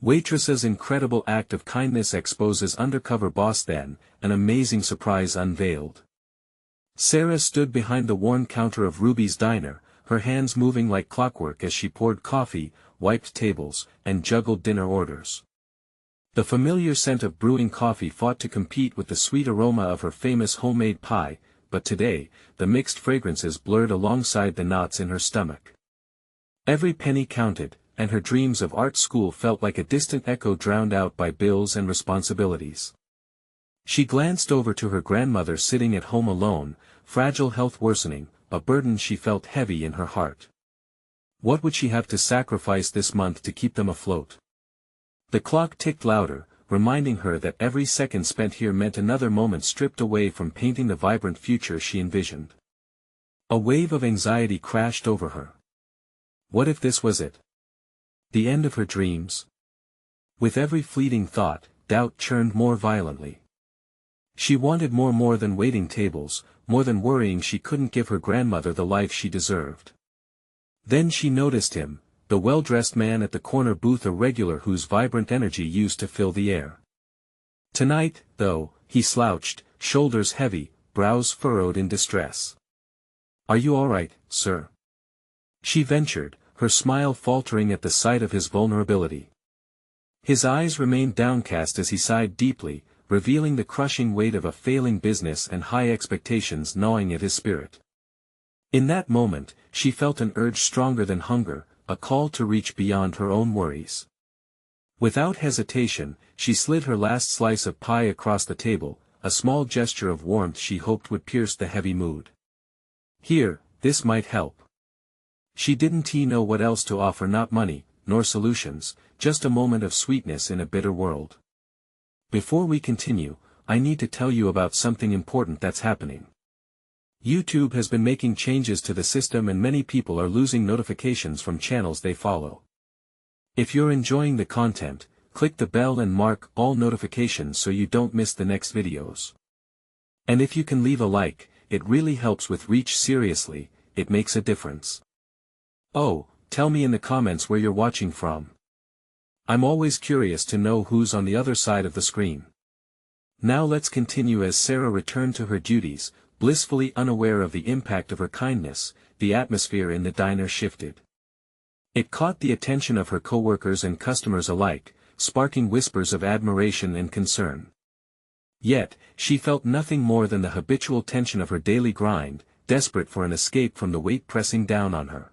Waitress's incredible act of kindness exposes undercover boss. Then, an amazing surprise unveiled. Sarah stood behind the worn counter of Ruby's diner, her hands moving like clockwork as she poured coffee, wiped tables, and juggled dinner orders. The familiar scent of brewing coffee fought to compete with the sweet aroma of her famous homemade pie, but today, the mixed fragrances blurred alongside the knots in her stomach. Every penny counted, and her dreams of art school felt like a distant echo drowned out by bills and responsibilities. She glanced over to her grandmother sitting at home alone, fragile health worsening, a burden she felt heavy in her heart. What would she have to sacrifice this month to keep them afloat? The clock ticked louder, reminding her that every second spent here meant another moment stripped away from painting the vibrant future she envisioned. A wave of anxiety crashed over her. What if this was it? The end of her dreams? With every fleeting thought, doubt churned more violently. She wanted more than waiting tables, more than worrying she couldn't give her grandmother the life she deserved. Then she noticed him, the well-dressed man at the corner booth, a regular whose vibrant energy used to fill the air. Tonight, though, he slouched, shoulders heavy, brows furrowed in distress. "Are you all right, sir?" she ventured, her smile faltering at the sight of his vulnerability. His eyes remained downcast as he sighed deeply, revealing the crushing weight of a failing business and high expectations gnawing at his spirit. In that moment, she felt an urge stronger than hunger, a call to reach beyond her own worries. Without hesitation, she slid her last slice of pie across the table, a small gesture of warmth she hoped would pierce the heavy mood. "Here, this might help." She didn't know what else to offer, not money, nor solutions, just a moment of sweetness in a bitter world. "Before we continue, I need to tell you about something important that's happening. YouTube has been making changes to the system and many people are losing notifications from channels they follow. If you're enjoying the content, click the bell and mark all notifications so you don't miss the next videos. And if you can leave a like, it really helps with reach. Seriously, it makes a difference. Oh, tell me in the comments where you're watching from. I'm always curious to know who's on the other side of the screen. Now let's continue. As Sarah returned to her duties, blissfully unaware of the impact of her kindness, the atmosphere in the diner shifted. It caught the attention of her coworkers and customers alike, sparking whispers of admiration and concern. Yet, she felt nothing more than the habitual tension of her daily grind, desperate for an escape from the weight pressing down on her.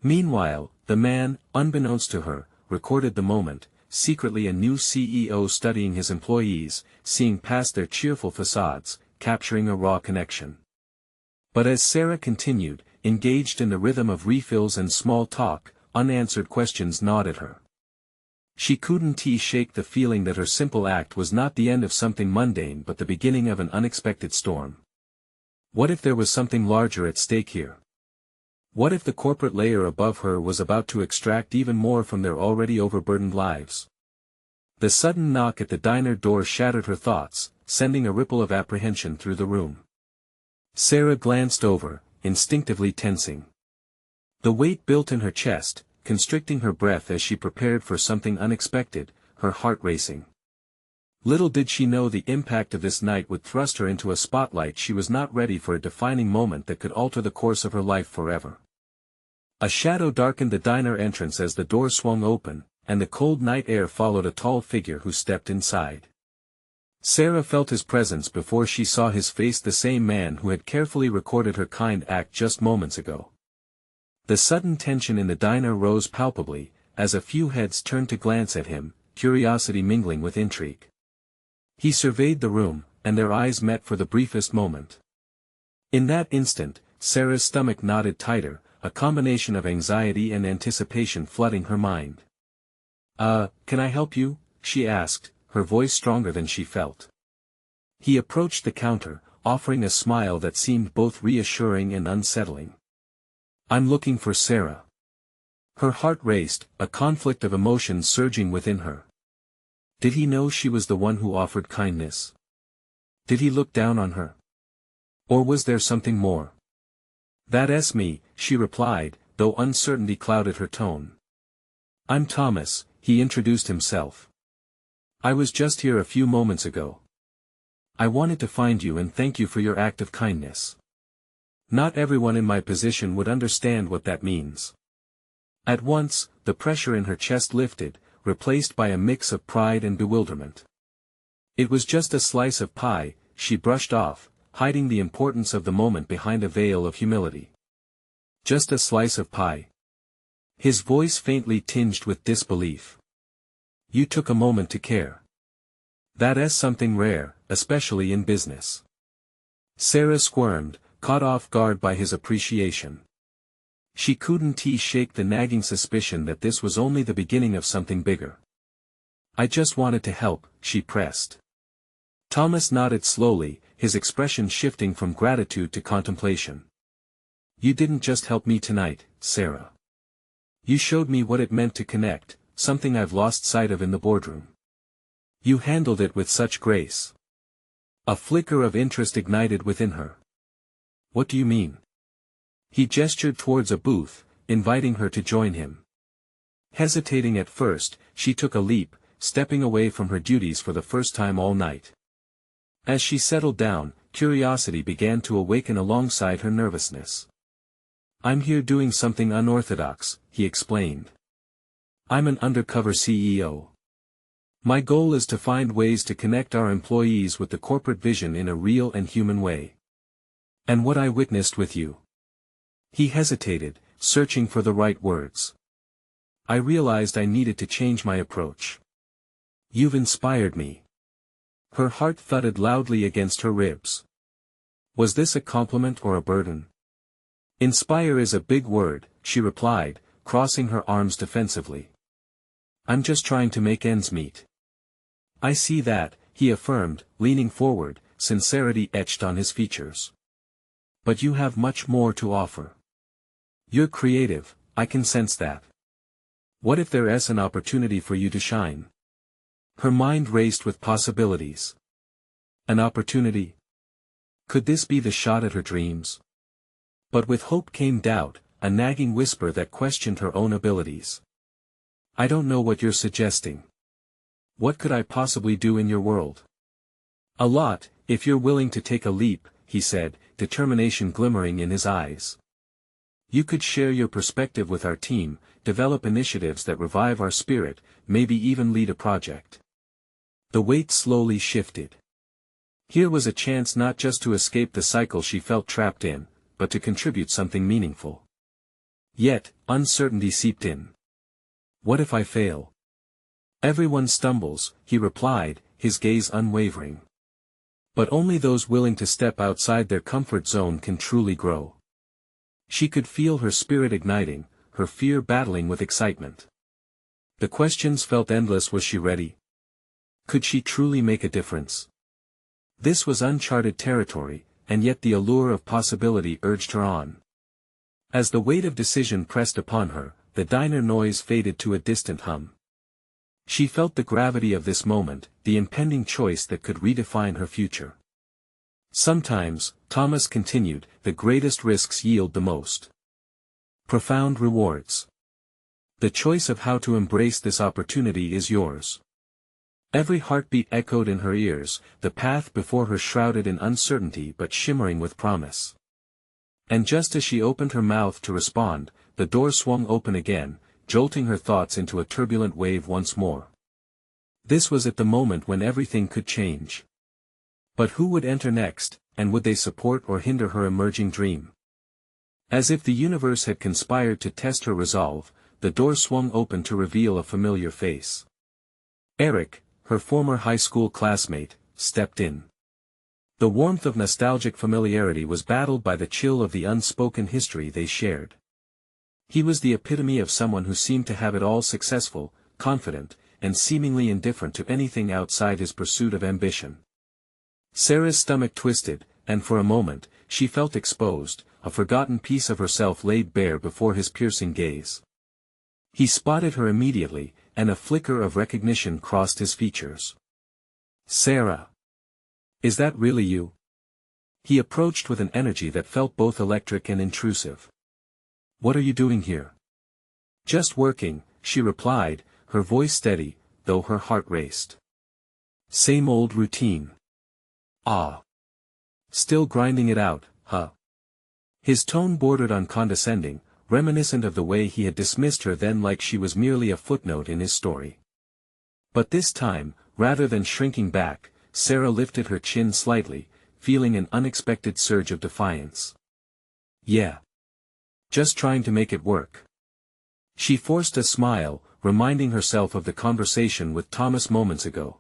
Meanwhile, the man, unbeknownst to her, recorded the moment, secretly a new CEO studying his employees, seeing past their cheerful facades, capturing a raw connection. But as Sarah continued, engaged in the rhythm of refills and small talk, unanswered questions gnawed at her. She couldn't shake the feeling that her simple act was not the end of something mundane but the beginning of an unexpected storm. What if there was something larger at stake here? What if the corporate layer above her was about to extract even more from their already overburdened lives? The sudden knock at the diner door shattered her thoughts, sending a ripple of apprehension through the room. Sarah glanced over, instinctively tensing. The weight built in her chest, constricting her breath as she prepared for something unexpected, her heart racing. Little did she know the impact of this night would thrust her into a spotlight she was not ready for, a defining moment that could alter the course of her life forever. A shadow darkened the diner entrance as the door swung open, and the cold night air followed a tall figure who stepped inside. Sarah felt his presence before she saw his face, the same man who had carefully recorded her kind act just moments ago. The sudden tension in the diner rose palpably, as a few heads turned to glance at him, curiosity mingling with intrigue. He surveyed the room, and their eyes met for the briefest moment. In that instant, Sarah's stomach knotted tighter, a combination of anxiety and anticipation flooding her mind. Can I help you?" she asked, her voice stronger than she felt. He approached the counter, offering a smile that seemed both reassuring and unsettling. "I'm looking for Sarah." Her heart raced, a conflict of emotions surging within her. Did he know she was the one who offered kindness? Did he look down on her? Or was there something more? "That's me," she replied, though uncertainty clouded her tone. "I'm Thomas, he introduced himself. I was just here a few moments ago. I wanted to find you and thank you for your act of kindness. Not everyone in my position would understand what that means. At once, the pressure in her chest lifted, replaced by a mix of pride and bewilderment. It was just a slice of pie, she brushed off, hiding the importance of the moment behind a veil of humility. Just a slice of pie. His voice faintly tinged with disbelief. You took a moment to care. That is something rare, especially in business. Sarah squirmed, caught off guard by his appreciation. She couldn't shake the nagging suspicion that this was only the beginning of something bigger. I just wanted to help, she pressed. Thomas nodded slowly, his expression shifting from gratitude to contemplation. You didn't just help me tonight, Sarah. You showed me what it meant to connect, something I've lost sight of in the boardroom. You handled it with such grace. A flicker of interest ignited within her. What do you mean? He gestured towards a booth, inviting her to join him. Hesitating at first, she took a leap, stepping away from her duties for the first time all night. As she settled down, curiosity began to awaken alongside her nervousness. I'm here doing something unorthodox, he explained. I'm an undercover CEO. My goal is to find ways to connect our employees with the corporate vision in a real and human way. And what I witnessed with you. He hesitated, searching for the right words. I realized I needed to change my approach. You've inspired me. Her heart thudded loudly against her ribs. Was this a compliment or a burden? Inspire is a big word, she replied, crossing her arms defensively. I'm just trying to make ends meet. I see that, he affirmed, leaning forward, sincerity etched on his features. But you have much more to offer. You're creative, I can sense that. What if there is an opportunity for you to shine? Her mind raced with possibilities. An opportunity? Could this be the shot at her dreams? But with hope came doubt, a nagging whisper that questioned her own abilities. I don't know what you're suggesting. What could I possibly do in your world? A lot, if you're willing to take a leap, he said, determination glimmering in his eyes. You could share your perspective with our team, develop initiatives that revive our spirit, maybe even lead a project. The weight slowly shifted. Here was a chance not just to escape the cycle she felt trapped in, but to contribute something meaningful. Yet, uncertainty seeped in. What if I fail? Everyone stumbles, he replied, his gaze unwavering. But only those willing to step outside their comfort zone can truly grow. She could feel her spirit igniting, her fear battling with excitement. The questions felt endless. Was she ready? Could she truly make a difference? This was uncharted territory, and yet the allure of possibility urged her on. As the weight of decision pressed upon her, the diner noise faded to a distant hum. She felt the gravity of this moment, the impending choice that could redefine her future. Sometimes, Thomas continued, the greatest risks yield the most profound rewards. The choice of how to embrace this opportunity is yours. Every heartbeat echoed in her ears, the path before her shrouded in uncertainty but shimmering with promise. And just as she opened her mouth to respond, the door swung open again, jolting her thoughts into a turbulent wave once more. This was at the moment when everything could change. But who would enter next, and would they support or hinder her emerging dream? As if the universe had conspired to test her resolve, the door swung open to reveal a familiar face. Eric, her former high school classmate, stepped in. The warmth of nostalgic familiarity was battled by the chill of the unspoken history they shared. He was the epitome of someone who seemed to have it all: successful, confident, and seemingly indifferent to anything outside his pursuit of ambition. Sarah's stomach twisted, and for a moment, she felt exposed, a forgotten piece of herself laid bare before his piercing gaze. He spotted her immediately, and a flicker of recognition crossed his features. Sarah! Is that really you? He approached with an energy that felt both electric and intrusive. What are you doing here? Just working, she replied, her voice steady, though her heart raced. Same old routine. Ah. Still grinding it out, huh? His tone bordered on condescending, reminiscent of the way he had dismissed her then like she was merely a footnote in his story. But this time, rather than shrinking back, Sarah lifted her chin slightly, feeling an unexpected surge of defiance. Yeah. Just trying to make it work. She forced a smile, reminding herself of the conversation with Thomas moments ago.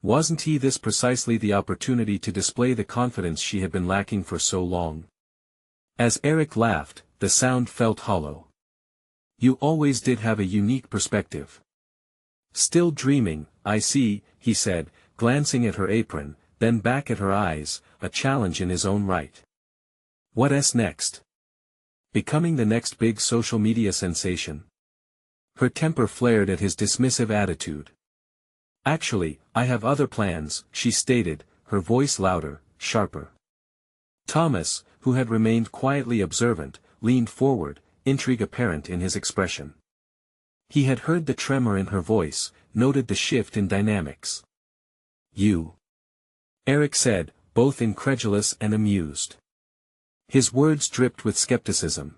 Wasn't this precisely the opportunity to display the confidence she had been lacking for so long? As Eric laughed, the sound felt hollow. You always did have a unique perspective. Still dreaming, I see, he said, glancing at her apron, then back at her eyes, a challenge in his own right. What's next? Becoming the next big social media sensation? Her temper flared at his dismissive attitude. Actually, I have other plans, she stated, her voice louder, sharper. Thomas, who had remained quietly observant, leaned forward, intrigue apparent in his expression. He had heard the tremor in her voice, noted the shift in dynamics. You. Eric said, both incredulous and amused. His words dripped with skepticism.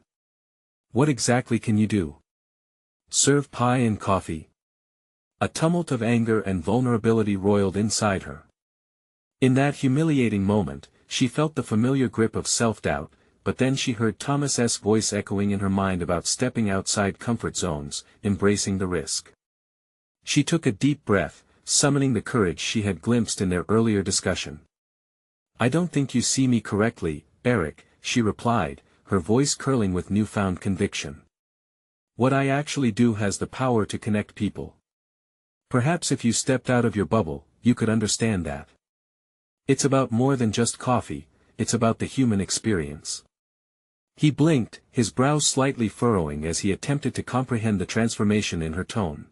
What exactly can you do? Serve pie and coffee? A tumult of anger and vulnerability roiled inside her. In that humiliating moment, she felt the familiar grip of self-doubt, but then she heard Thomas's voice echoing in her mind about stepping outside comfort zones, embracing the risk. She took a deep breath, summoning the courage she had glimpsed in their earlier discussion. I don't think you see me correctly, Eric, she replied, her voice curling with newfound conviction. What I actually do has the power to connect people. Perhaps if you stepped out of your bubble, you could understand that. It's about more than just coffee, it's about the human experience. He blinked, his brows slightly furrowing as he attempted to comprehend the transformation in her tone.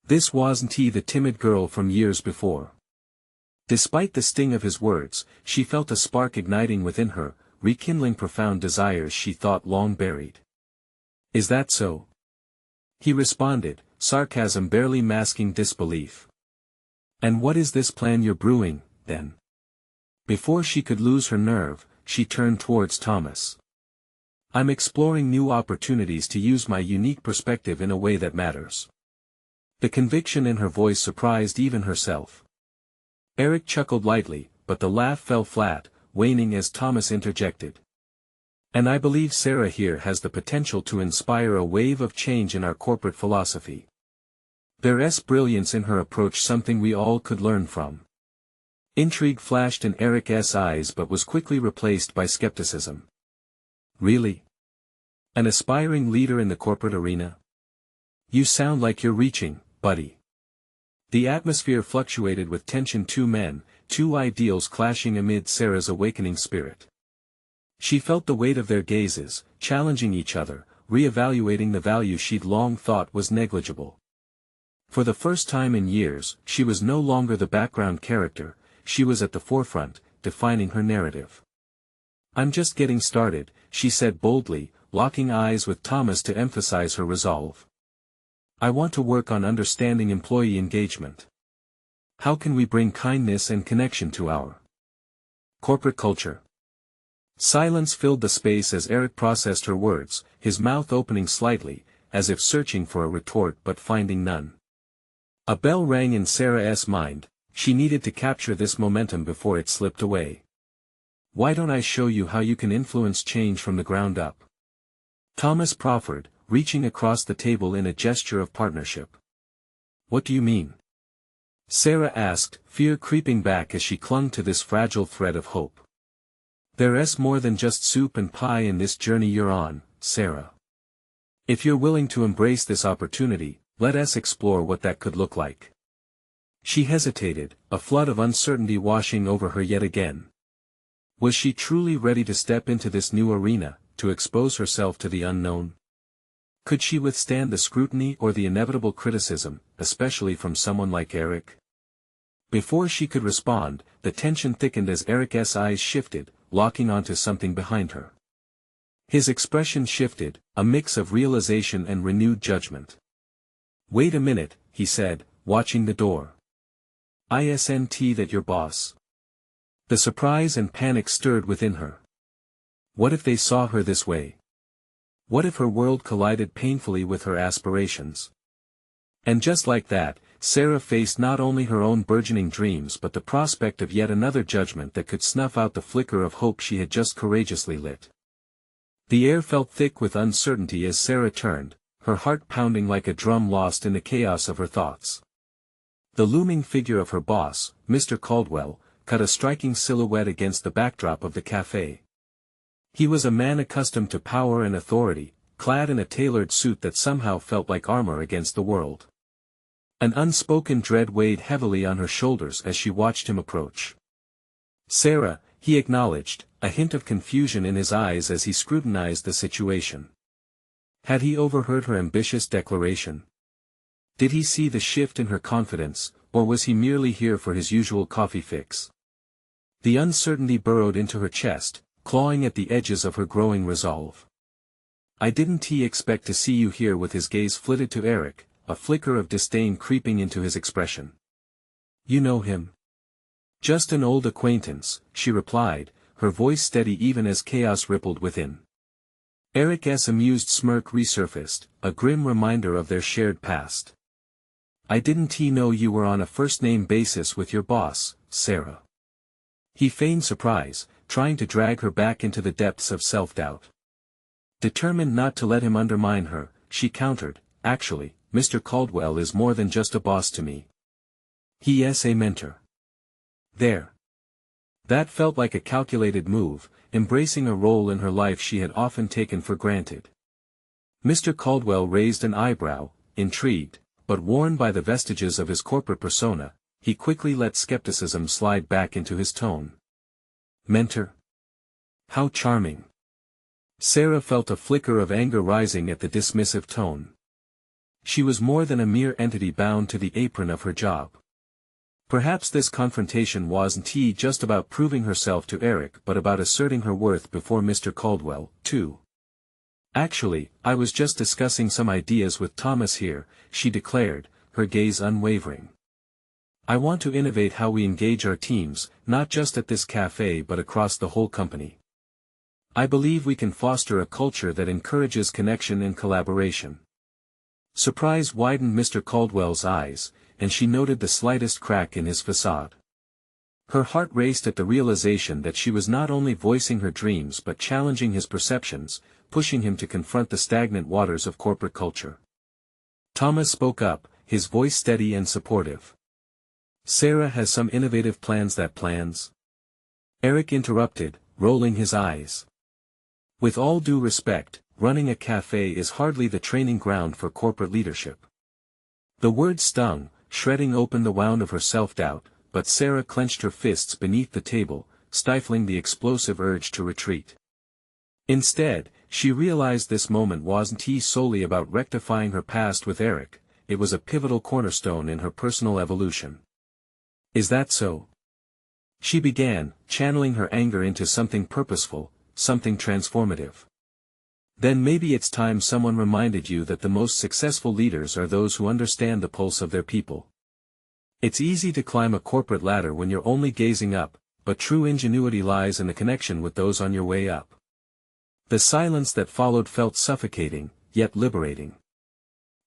This wasn't the timid girl from years before. Despite the sting of his words, she felt a spark igniting within her, rekindling profound desires she thought long buried. Is that so? He responded, sarcasm barely masking disbelief. And what is this plan you're brewing, then? Before she could lose her nerve, she turned towards Thomas. I'm exploring new opportunities to use my unique perspective in a way that matters. The conviction in her voice surprised even herself. Eric chuckled lightly, but the laugh fell flat, waning as Thomas interjected. And I believe Sarah here has the potential to inspire a wave of change in our corporate philosophy. There's brilliance in her approach, something we all could learn from. Intrigue flashed in Eric's eyes but was quickly replaced by skepticism. Really? An aspiring leader in the corporate arena? You sound like you're reaching, buddy. The atmosphere fluctuated with tension, two men, two ideals clashing amid Sarah's awakening spirit. She felt the weight of their gazes, challenging each other, re-evaluating the value she'd long thought was negligible. For the first time in years, she was no longer the background character, she was at the forefront, defining her narrative. I'm just getting started, she said boldly, locking eyes with Thomas to emphasize her resolve. I want to work on understanding employee engagement. How can we bring kindness and connection to our corporate culture? Silence filled the space as Eric processed her words, his mouth opening slightly, as if searching for a retort but finding none. A bell rang in Sarah's mind, she needed to capture this momentum before it slipped away. Why don't I show you how you can influence change from the ground up? Thomas proffered, reaching across the table in a gesture of partnership. What do you mean? Sarah asked, fear creeping back as she clung to this fragile thread of hope. There's more than just soup and pie in this journey you're on, Sarah. If you're willing to embrace this opportunity, let us explore what that could look like. She hesitated, a flood of uncertainty washing over her yet again. Was she truly ready to step into this new arena, to expose herself to the unknown? Could she withstand the scrutiny or the inevitable criticism, especially from someone like Eric? Before she could respond, the tension thickened as Eric's eyes shifted, locking onto something behind her. His expression shifted, a mix of realization and renewed judgment. Wait a minute, he said, watching the door. Isn't that your boss? The surprise and panic stirred within her. What if they saw her this way? What if her world collided painfully with her aspirations? And just like that, Sarah faced not only her own burgeoning dreams but the prospect of yet another judgment that could snuff out the flicker of hope she had just courageously lit. The air felt thick with uncertainty as Sarah turned, her heart pounding like a drum lost in the chaos of her thoughts. The looming figure of her boss, Mr. Caldwell, cut a striking silhouette against the backdrop of the café. He was a man accustomed to power and authority, clad in a tailored suit that somehow felt like armor against the world. An unspoken dread weighed heavily on her shoulders as she watched him approach. Sarah, he acknowledged, a hint of confusion in his eyes as he scrutinized the situation. Had he overheard her ambitious declaration? Did he see the shift in her confidence, or was he merely here for his usual coffee fix? The uncertainty burrowed into her chest, clawing at the edges of her growing resolve. I didn't expect to see you here. With his gaze flitted to Eric, a flicker of disdain creeping into his expression. You know him? Just an old acquaintance, she replied, her voice steady even as chaos rippled within. Eric's amused smirk resurfaced, a grim reminder of their shared past. I didn't know you were on a first-name basis with your boss, Sarah. He feigned surprise, trying to drag her back into the depths of self-doubt. Determined not to let him undermine her, she countered, actually, Mr. Caldwell is more than just a boss to me. He is a mentor. There. That felt like a calculated move, embracing a role in her life she had often taken for granted. Mr. Caldwell raised an eyebrow, intrigued, but warned by the vestiges of his corporate persona, he quickly let skepticism slide back into his tone. Mentor? How charming. Sarah felt a flicker of anger rising at the dismissive tone. She was more than a mere entity bound to the apron of her job. Perhaps this confrontation wasn't just about proving herself to Eric but about asserting her worth before Mr. Caldwell, too. Actually, I was just discussing some ideas with Thomas here, she declared, her gaze unwavering. I want to innovate how we engage our teams, not just at this cafe but across the whole company. I believe we can foster a culture that encourages connection and collaboration. Surprise widened Mr. Caldwell's eyes, and she noted the slightest crack in his facade. Her heart raced at the realization that she was not only voicing her dreams but challenging his perceptions, pushing him to confront the stagnant waters of corporate culture. Thomas spoke up, his voice steady and supportive. Sarah has some innovative plans? Eric interrupted, rolling his eyes. With all due respect, running a cafe is hardly the training ground for corporate leadership. The word stung, shredding open the wound of her self-doubt, but Sarah clenched her fists beneath the table, stifling the explosive urge to retreat. Instead, she realized this moment wasn't solely about rectifying her past with Eric, it was a pivotal cornerstone in her personal evolution. Is that so? She began, channeling her anger into something purposeful, something transformative. Then maybe it's time someone reminded you that the most successful leaders are those who understand the pulse of their people. It's easy to climb a corporate ladder when you're only gazing up, but true ingenuity lies in the connection with those on your way up. The silence that followed felt suffocating, yet liberating.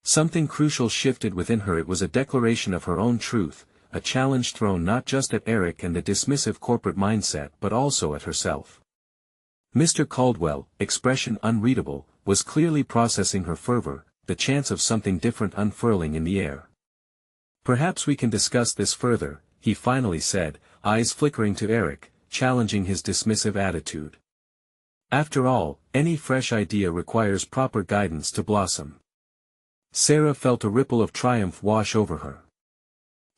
Something crucial shifted within her. It was a declaration of her own truth, a challenge thrown not just at Eric and the dismissive corporate mindset but also at herself. Mr. Caldwell, expression unreadable, was clearly processing her fervor, the chance of something different unfurling in the air. Perhaps we can discuss this further, he finally said, eyes flickering to Eric, challenging his dismissive attitude. After all, any fresh idea requires proper guidance to blossom. Sarah felt a ripple of triumph wash over her.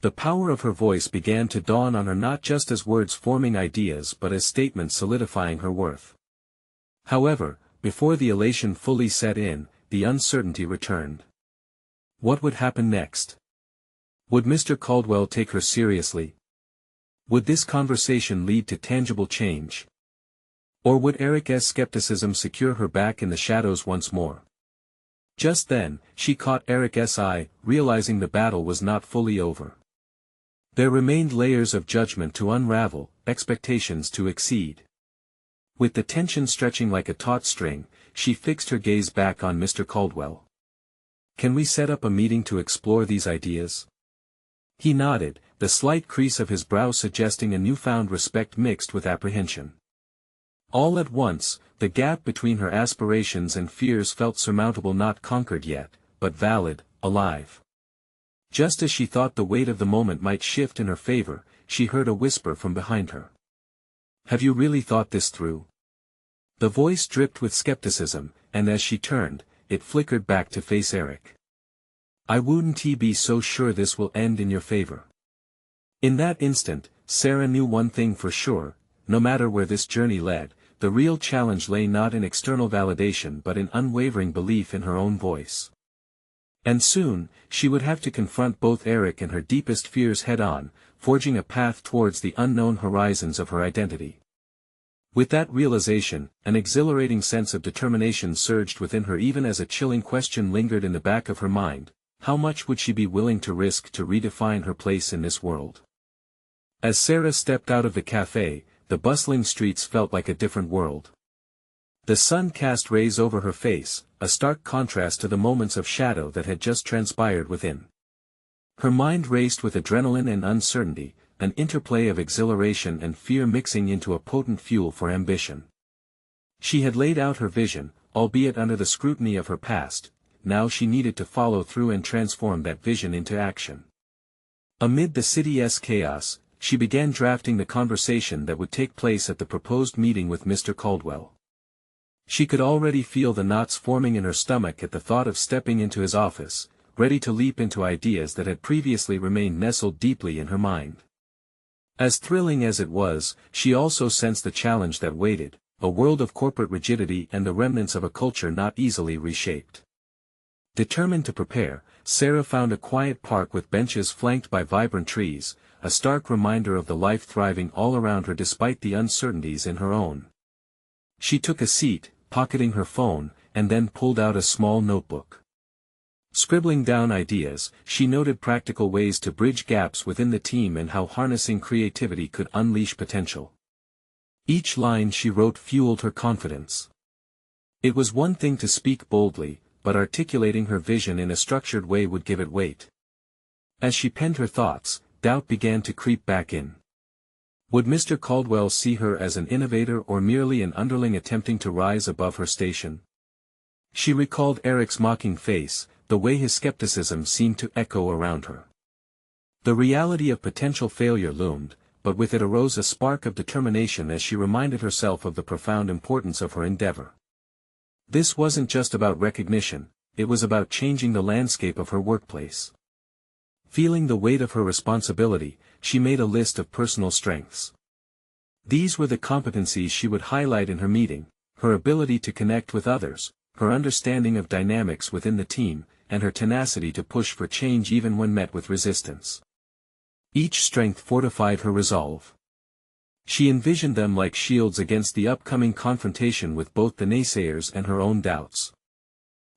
The power of her voice began to dawn on her, not just as words forming ideas but as statements solidifying her worth. However, before the elation fully set in, the uncertainty returned. What would happen next? Would Mr. Caldwell take her seriously? Would this conversation lead to tangible change? Or would Eric's skepticism secure her back in the shadows once more? Just then, she caught Eric's eye, realizing the battle was not fully over. There remained layers of judgment to unravel, expectations to exceed. With the tension stretching like a taut string, she fixed her gaze back on Mr. Caldwell. "Can we set up a meeting to explore these ideas?" He nodded, the slight crease of his brow suggesting a newfound respect mixed with apprehension. All at once, the gap between her aspirations and fears felt surmountable, not conquered yet, but valid, alive. Just as she thought the weight of the moment might shift in her favor, she heard a whisper from behind her. "Have you really thought this through?" The voice dripped with skepticism, and as she turned, it flickered back to face Eric. "I wouldn't be so sure this will end in your favor." In that instant, Sarah knew one thing for sure: no matter where this journey led, the real challenge lay not in external validation but in unwavering belief in her own voice. And soon, she would have to confront both Eric and her deepest fears head-on, forging a path towards the unknown horizons of her identity. With that realization, an exhilarating sense of determination surged within her even as a chilling question lingered in the back of her mind: how much would she be willing to risk to redefine her place in this world? As Sarah stepped out of the café, the bustling streets felt like a different world. The sun cast rays over her face, a stark contrast to the moments of shadow that had just transpired within. Her mind raced with adrenaline and uncertainty, an interplay of exhilaration and fear mixing into a potent fuel for ambition. She had laid out her vision, albeit under the scrutiny of her past. Now she needed to follow through and transform that vision into action. Amid the city's chaos, she began drafting the conversation that would take place at the proposed meeting with Mr. Caldwell. She could already feel the knots forming in her stomach at the thought of stepping into his office, ready to leap into ideas that had previously remained nestled deeply in her mind. As thrilling as it was, she also sensed the challenge that waited: a world of corporate rigidity and the remnants of a culture not easily reshaped. Determined to prepare, Sarah found a quiet park with benches flanked by vibrant trees, a stark reminder of the life thriving all around her despite the uncertainties in her own. She took a seat, pocketing her phone, and then pulled out a small notebook. Scribbling down ideas, she noted practical ways to bridge gaps within the team and how harnessing creativity could unleash potential. Each line she wrote fueled her confidence. It was one thing to speak boldly, but articulating her vision in a structured way would give it weight. As she penned her thoughts, doubt began to creep back in. Would Mr. Caldwell see her as an innovator or merely an underling attempting to rise above her station? She recalled Eric's mocking face, the way his skepticism seemed to echo around her. The reality of potential failure loomed, but with it arose a spark of determination as she reminded herself of the profound importance of her endeavor. This wasn't just about recognition, it was about changing the landscape of her workplace. Feeling the weight of her responsibility, she made a list of personal strengths. These were the competencies she would highlight in her meeting: her ability to connect with others, her understanding of dynamics within the team, and her tenacity to push for change even when met with resistance. Each strength fortified her resolve. She envisioned them like shields against the upcoming confrontation with both the naysayers and her own doubts.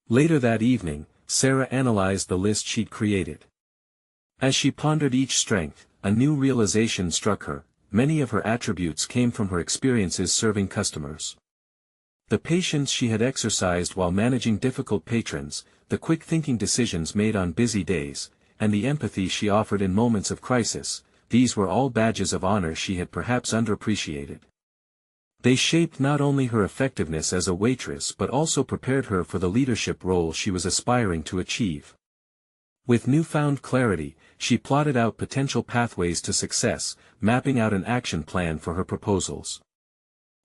Later that evening, Sarah analyzed the list she'd created. As she pondered each strength, a new realization struck her: many of her attributes came from her experiences serving customers. The patience she had exercised while managing difficult patrons, the quick-thinking decisions made on busy days, and the empathy she offered in moments of crisis, these were all badges of honor she had perhaps underappreciated. They shaped not only her effectiveness as a waitress but also prepared her for the leadership role she was aspiring to achieve. With newfound clarity, she plotted out potential pathways to success, mapping out an action plan for her proposals.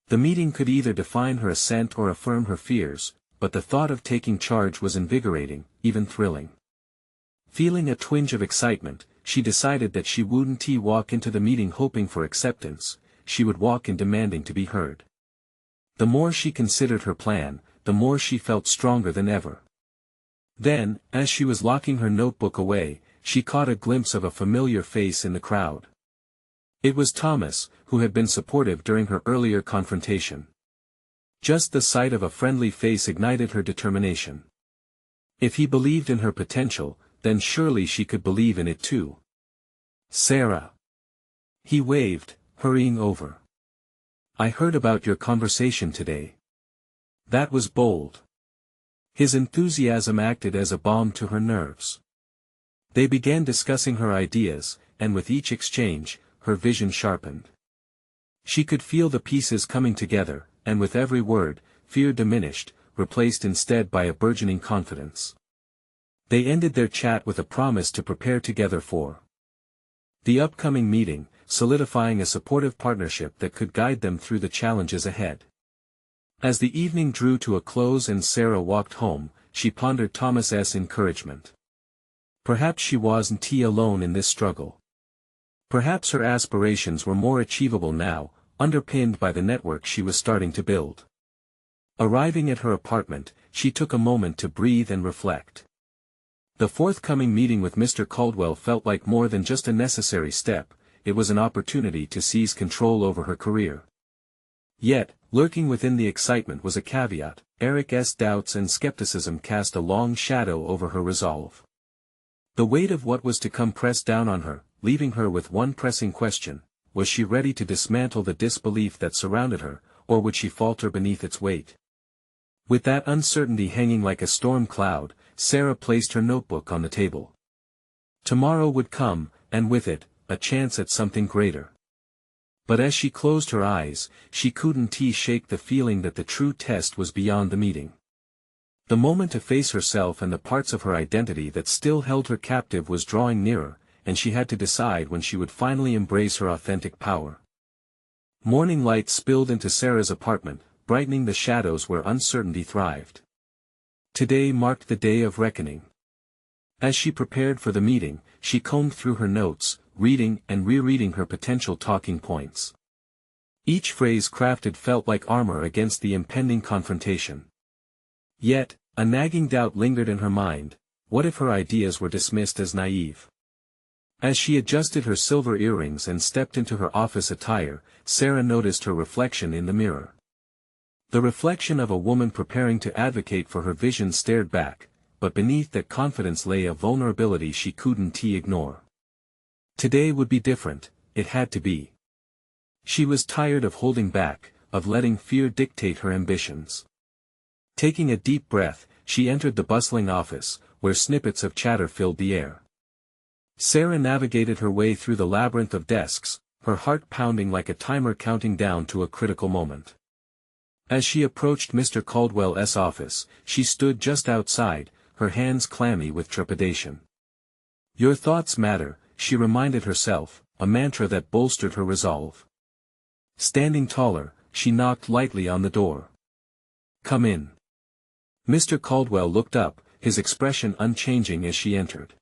The meeting could either define her ascent or affirm her fears, but the thought of taking charge was invigorating, even thrilling. Feeling a twinge of excitement, she decided that she wouldn't walk into the meeting hoping for acceptance, she would walk in demanding to be heard. The more she considered her plan, the more she felt stronger than ever. Then, as she was locking her notebook away, she caught a glimpse of a familiar face in the crowd. It was Thomas, who had been supportive during her earlier confrontation. Just the sight of a friendly face ignited her determination. If he believed in her potential, then surely she could believe in it too. Sarah. He waved, hurrying over. I heard about your conversation today. That was bold. His enthusiasm acted as a balm to her nerves. They began discussing her ideas, and with each exchange, her vision sharpened. She could feel the pieces coming together, and with every word, fear diminished, replaced instead by a burgeoning confidence. They ended their chat with a promise to prepare together for the upcoming meeting, solidifying a supportive partnership that could guide them through the challenges ahead. As the evening drew to a close and Sarah walked home, she pondered Thomas's encouragement. Perhaps she wasn't alone in this struggle. Perhaps her aspirations were more achievable now, underpinned by the network she was starting to build. Arriving at her apartment, she took a moment to breathe and reflect. The forthcoming meeting with Mr. Caldwell felt like more than just a necessary step, it was an opportunity to seize control over her career. Yet, lurking within the excitement was a caveat. Eric's doubts and skepticism cast a long shadow over her resolve. The weight of what was to come pressed down on her, leaving her with one pressing question: was she ready to dismantle the disbelief that surrounded her, or would she falter beneath its weight? With that uncertainty hanging like a storm cloud, Sarah placed her notebook on the table. Tomorrow would come, and with it, a chance at something greater. But as she closed her eyes, she couldn't shake the feeling that the true test was beyond the meeting. The moment to face herself and the parts of her identity that still held her captive was drawing nearer, and she had to decide when she would finally embrace her authentic power. Morning light spilled into Sarah's apartment, brightening the shadows where uncertainty thrived. Today marked the day of reckoning. As she prepared for the meeting, she combed through her notes, reading and rereading her potential talking points. Each phrase crafted felt like armor against the impending confrontation. Yet, a nagging doubt lingered in her mind: what if her ideas were dismissed as naive? As she adjusted her silver earrings and stepped into her office attire, Sarah noticed her reflection in the mirror. The reflection of a woman preparing to advocate for her vision stared back, but beneath that confidence lay a vulnerability she couldn't ignore. Today would be different, it had to be. She was tired of holding back, of letting fear dictate her ambitions. Taking a deep breath, she entered the bustling office, where snippets of chatter filled the air. Sarah navigated her way through the labyrinth of desks, her heart pounding like a timer counting down to a critical moment. As she approached Mr. Caldwell's office, she stood just outside, her hands clammy with trepidation. Your thoughts matter, she reminded herself, a mantra that bolstered her resolve. Standing taller, she knocked lightly on the door. Come in. Mr. Caldwell looked up, his expression unchanging as she entered.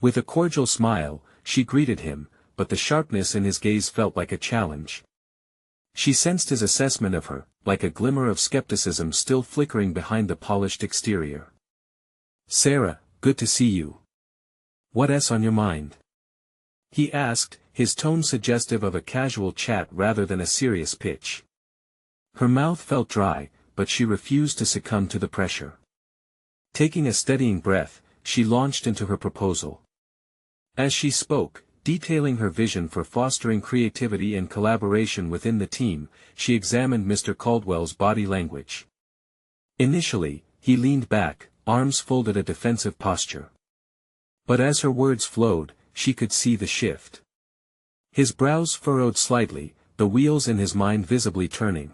With a cordial smile, she greeted him, but the sharpness in his gaze felt like a challenge. She sensed his assessment of her, like a glimmer of skepticism still flickering behind the polished exterior. Sarah, good to see you. What's on your mind? He asked, his tone suggestive of a casual chat rather than a serious pitch. Her mouth felt dry, but she refused to succumb to the pressure. Taking a steadying breath, she launched into her proposal. As she spoke, detailing her vision for fostering creativity and collaboration within the team, she examined Mr. Caldwell's body language. Initially, he leaned back, arms folded, a defensive posture. But as her words flowed, she could see the shift. His brows furrowed slightly, the wheels in his mind visibly turning.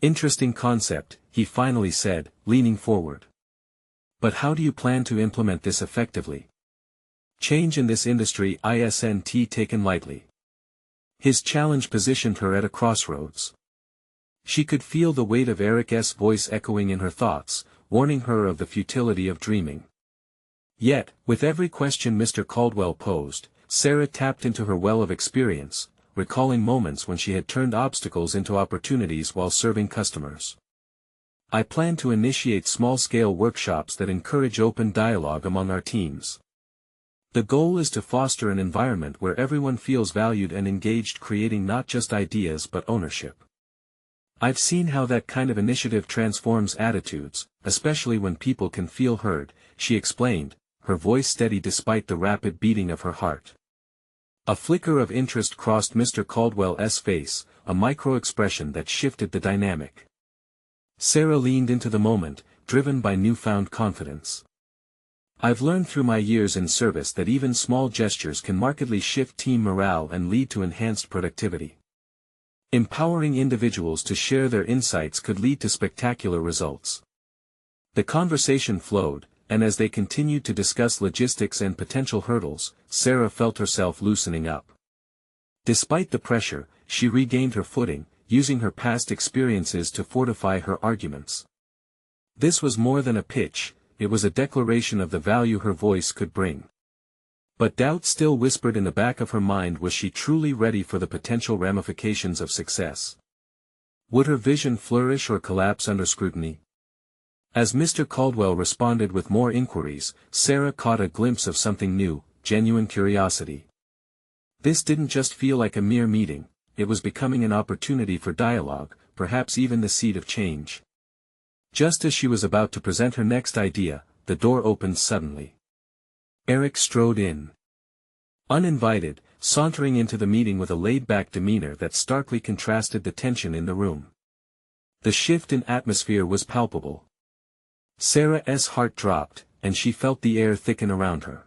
Interesting concept, he finally said, leaning forward. But how do you plan to implement this effectively? Change in this industry isn't taken lightly. His challenge positioned her at a crossroads. She could feel the weight of Eric's voice echoing in her thoughts, warning her of the futility of dreaming. Yet, with every question Mr. Caldwell posed, Sarah tapped into her well of experience, recalling moments when she had turned obstacles into opportunities while serving customers. I plan to initiate small-scale workshops that encourage open dialogue among our teams. The goal is to foster an environment where everyone feels valued and engaged, creating not just ideas but ownership. I've seen how that kind of initiative transforms attitudes, especially when people can feel heard, she explained, her voice steady despite the rapid beating of her heart. A flicker of interest crossed Mr. Caldwell's face, a micro-expression that shifted the dynamic. Sarah leaned into the moment, driven by newfound confidence. I've learned through my years in service that even small gestures can markedly shift team morale and lead to enhanced productivity. Empowering individuals to share their insights could lead to spectacular results. The conversation flowed, and as they continued to discuss logistics and potential hurdles, Sarah felt herself loosening up. Despite the pressure, she regained her footing, using her past experiences to fortify her arguments. This was more than a pitch, it was a declaration of the value her voice could bring. But doubt still whispered in the back of her mind, was she truly ready for the potential ramifications of success? Would her vision flourish or collapse under scrutiny? As Mr. Caldwell responded with more inquiries, Sarah caught a glimpse of something new, genuine curiosity. This didn't just feel like a mere meeting, it was becoming an opportunity for dialogue, perhaps even the seed of change. Just as she was about to present her next idea, the door opened suddenly. Eric strode in. Uninvited, sauntering into the meeting with a laid-back demeanor that starkly contrasted the tension in the room. The shift in atmosphere was palpable. Sarah's heart dropped, and she felt the air thicken around her.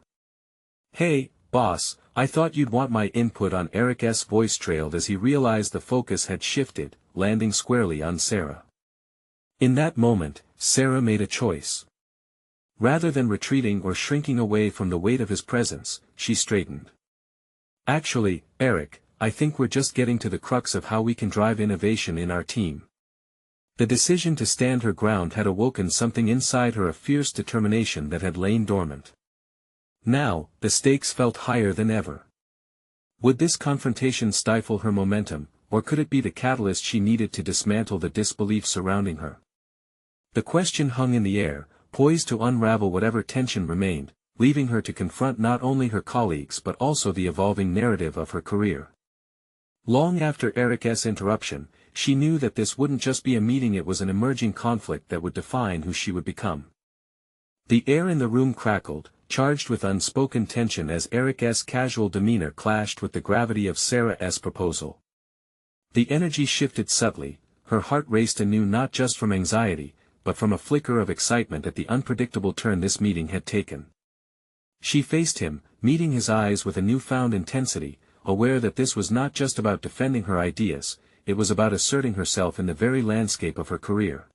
"Hey, boss, I thought you'd want my input on." Eric's voice trailed as he realized the focus had shifted, landing squarely on Sarah. In that moment, Sarah made a choice. Rather than retreating or shrinking away from the weight of his presence, she straightened. "Actually, Eric, I think we're just getting to the crux of how we can drive innovation in our team." The decision to stand her ground had awoken something inside her, a fierce determination that had lain dormant. Now, the stakes felt higher than ever. Would this confrontation stifle her momentum, or could it be the catalyst she needed to dismantle the disbelief surrounding her? The question hung in the air, poised to unravel whatever tension remained, leaving her to confront not only her colleagues but also the evolving narrative of her career. Long after Eric's interruption, she knew that this wouldn't just be a meeting, it was an emerging conflict that would define who she would become. The air in the room crackled, charged with unspoken tension as Eric's casual demeanor clashed with the gravity of Sarah's proposal. The energy shifted subtly, her heart raced anew, not just from anxiety, but from a flicker of excitement at the unpredictable turn this meeting had taken. She faced him, meeting his eyes with a newfound intensity, aware that this was not just about defending her ideas, it was about asserting herself in the very landscape of her career.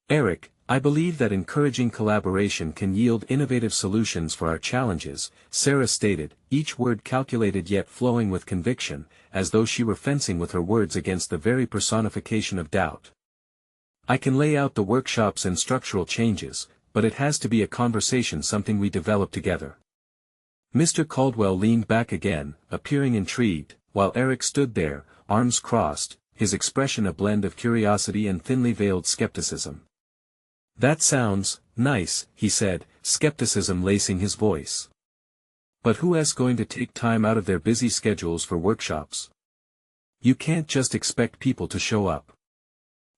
"Eric, I believe that encouraging collaboration can yield innovative solutions for our challenges," Sarah stated, each word calculated yet flowing with conviction, as though she were fencing with her words against the very personification of doubt. "I can lay out the workshops and structural changes, but it has to be a conversation, something we develop together." Mr. Caldwell leaned back again, appearing intrigued, while Eric stood there, arms crossed, his expression a blend of curiosity and thinly veiled skepticism. "That sounds nice," he said, skepticism lacing his voice. "But who is going to take time out of their busy schedules for workshops? You can't just expect people to show up.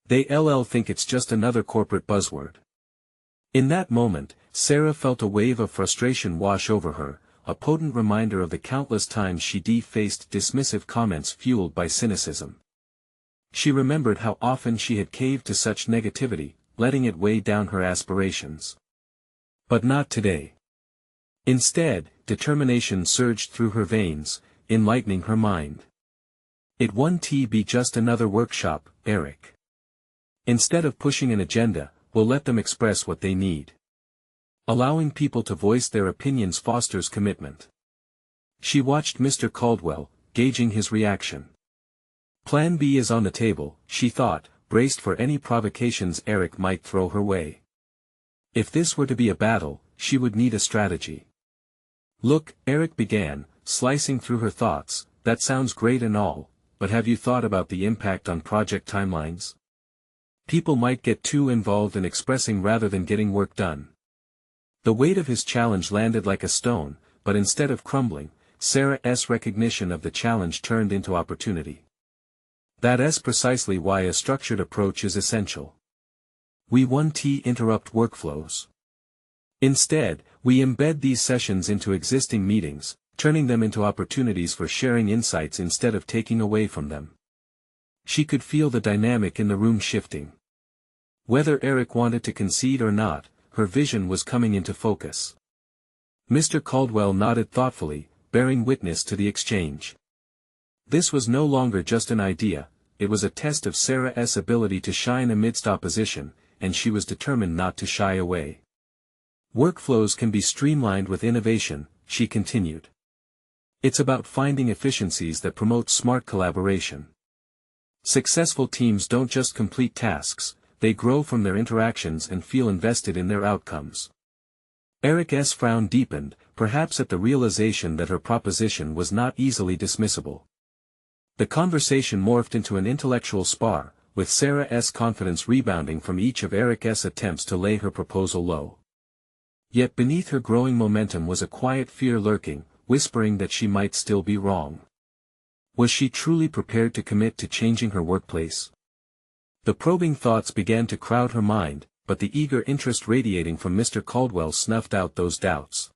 They'll think it's just another corporate buzzword." In that moment, Sarah felt a wave of frustration wash over her, a potent reminder of the countless times she faced dismissive comments fueled by cynicism. She remembered how often she had caved to such negativity, letting it weigh down her aspirations. But not today. Instead, determination surged through her veins, enlightening her mind. It won't be just another workshop, Eric. Instead of pushing an agenda, we'll let them express what they need. Allowing people to voice their opinions fosters commitment. She watched Mr. Caldwell, gauging his reaction. Plan B is on the table, she thought, braced for any provocations Eric might throw her way. If this were to be a battle, she would need a strategy. "Look," Eric began, slicing through her thoughts, "that sounds great and all, but have you thought about the impact on project timelines? People might get too involved in expressing rather than getting work done." The weight of his challenge landed like a stone, but instead of crumbling, Sarah's recognition of the challenge turned into opportunity. That's precisely why a structured approach is essential. We won't interrupt workflows. Instead, we embed these sessions into existing meetings, turning them into opportunities for sharing insights instead of taking away from them. She could feel the dynamic in the room shifting. Whether Eric wanted to concede or not, her vision was coming into focus. Mr. Caldwell nodded thoughtfully, bearing witness to the exchange. This was no longer just an idea, it was a test of Sarah's ability to shine amidst opposition, and she was determined not to shy away. Workflows can be streamlined with innovation, she continued. It's about finding efficiencies that promote smart collaboration. Successful teams don't just complete tasks, they grow from their interactions and feel invested in their outcomes. Eric's frown deepened, perhaps at the realization that her proposition was not easily dismissible. The conversation morphed into an intellectual spar, with Sarah's confidence rebounding from each of Eric's attempts to lay her proposal low. Yet beneath her growing momentum was a quiet fear lurking, whispering that she might still be wrong. Was she truly prepared to commit to changing her workplace? The probing thoughts began to crowd her mind, but the eager interest radiating from Mr. Caldwell snuffed out those doubts.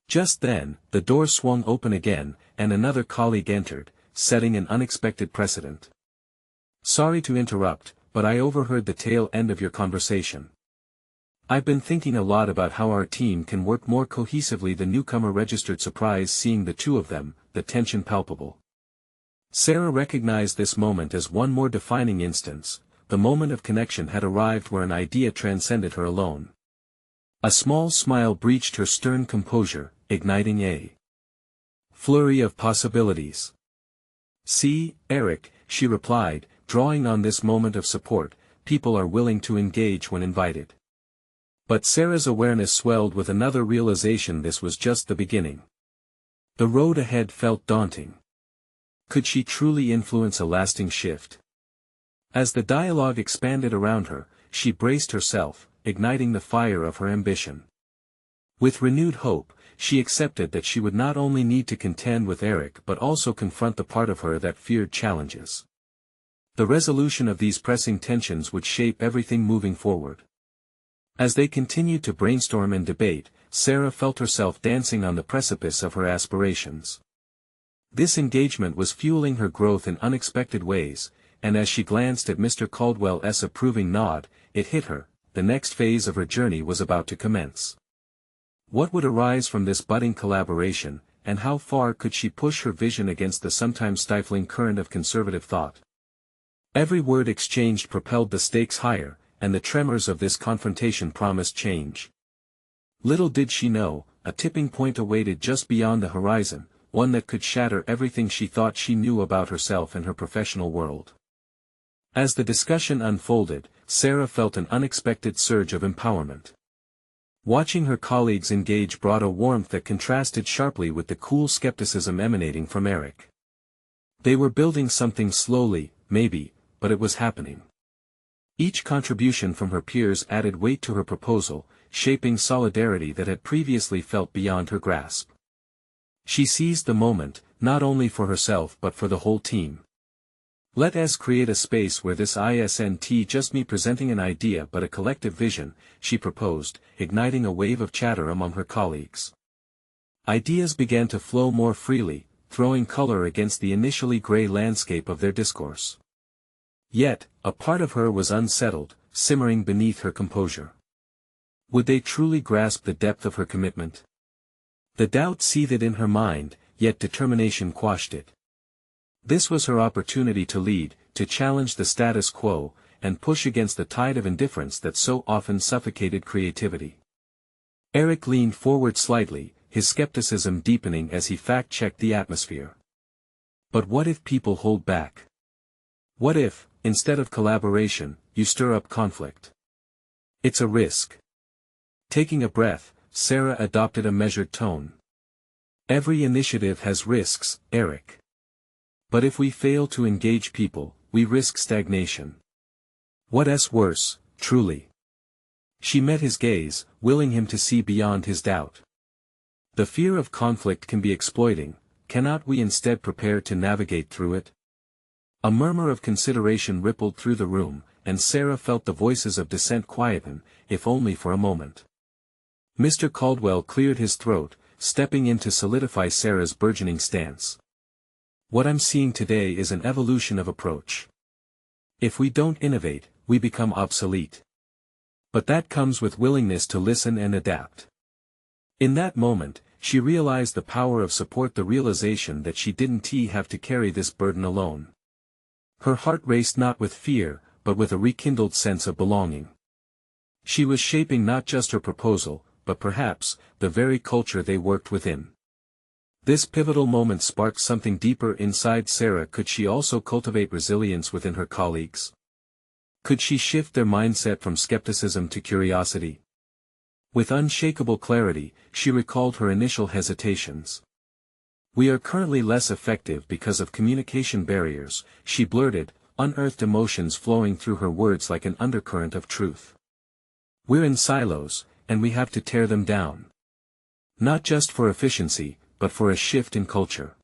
Just then, the door swung open again, and another colleague entered, setting an unexpected precedent. Sorry to interrupt, but I overheard the tail end of your conversation. I've been thinking a lot about how our team can work more cohesively. The newcomer registered surprise seeing the two of them, the tension palpable. Sarah recognized this moment as one more defining instance. The moment of connection had arrived where an idea transcended her alone. A small smile breached her stern composure, igniting a flurry of possibilities. See, Eric, she replied, drawing on this moment of support, people are willing to engage when invited. But Sarah's awareness swelled with another realization: this was just the beginning. The road ahead felt daunting. Could she truly influence a lasting shift? As the dialogue expanded around her, she braced herself, igniting the fire of her ambition. With renewed hope, she accepted that she would not only need to contend with Eric but also confront the part of her that feared challenges. The resolution of these pressing tensions would shape everything moving forward. As they continued to brainstorm and debate, Sarah felt herself dancing on the precipice of her aspirations. This engagement was fueling her growth in unexpected ways, and as she glanced at Mr. Caldwell's approving nod, it hit her, the next phase of her journey was about to commence. What would arise from this budding collaboration, and how far could she push her vision against the sometimes stifling current of conservative thought? Every word exchanged propelled the stakes higher, and the tremors of this confrontation promised change. Little did she know, a tipping point awaited just beyond the horizon, one that could shatter everything she thought she knew about herself and her professional world. As the discussion unfolded, Sarah felt an unexpected surge of empowerment. Watching her colleagues engage brought a warmth that contrasted sharply with the cool skepticism emanating from Eric. They were building something slowly, maybe, but it was happening. Each contribution from her peers added weight to her proposal, shaping solidarity that had previously felt beyond her grasp. She seized the moment, not only for herself but for the whole team. Let us create a space where this isn't just me presenting an idea but a collective vision, she proposed, igniting a wave of chatter among her colleagues. Ideas began to flow more freely, throwing color against the initially gray landscape of their discourse. Yet, a part of her was unsettled, simmering beneath her composure. Would they truly grasp the depth of her commitment? The doubt seethed in her mind, yet determination quashed it. This was her opportunity to lead, to challenge the status quo, and push against the tide of indifference that so often suffocated creativity. Eric leaned forward slightly, his skepticism deepening as he fact-checked the atmosphere. But what if people hold back? What if, instead of collaboration, you stir up conflict? It's a risk. Taking a breath, Sarah adopted a measured tone. Every initiative has risks, Eric. But if we fail to engage people, we risk stagnation. What's worse, truly? She met his gaze, willing him to see beyond his doubt. The fear of conflict can be exploiting, cannot we instead prepare to navigate through it? A murmur of consideration rippled through the room, and Sarah felt the voices of dissent quieten, if only for a moment. Mr. Caldwell cleared his throat, stepping in to solidify Sarah's burgeoning stance. What I'm seeing today is an evolution of approach. If we don't innovate, we become obsolete. But that comes with willingness to listen and adapt. In that moment, she realized the power of support, the realization that she didn't have to carry this burden alone. Her heart raced not with fear, but with a rekindled sense of belonging. She was shaping not just her proposal, but perhaps, the very culture they worked within. This pivotal moment sparked something deeper inside Sarah. Could she also cultivate resilience within her colleagues? Could she shift their mindset from skepticism to curiosity? With unshakable clarity, she recalled her initial hesitations. "We are currently less effective because of communication barriers," she blurted, unearthed emotions flowing through her words like an undercurrent of truth. "We're in silos, and we have to tear them down. Not just for efficiency, but for a shift in culture."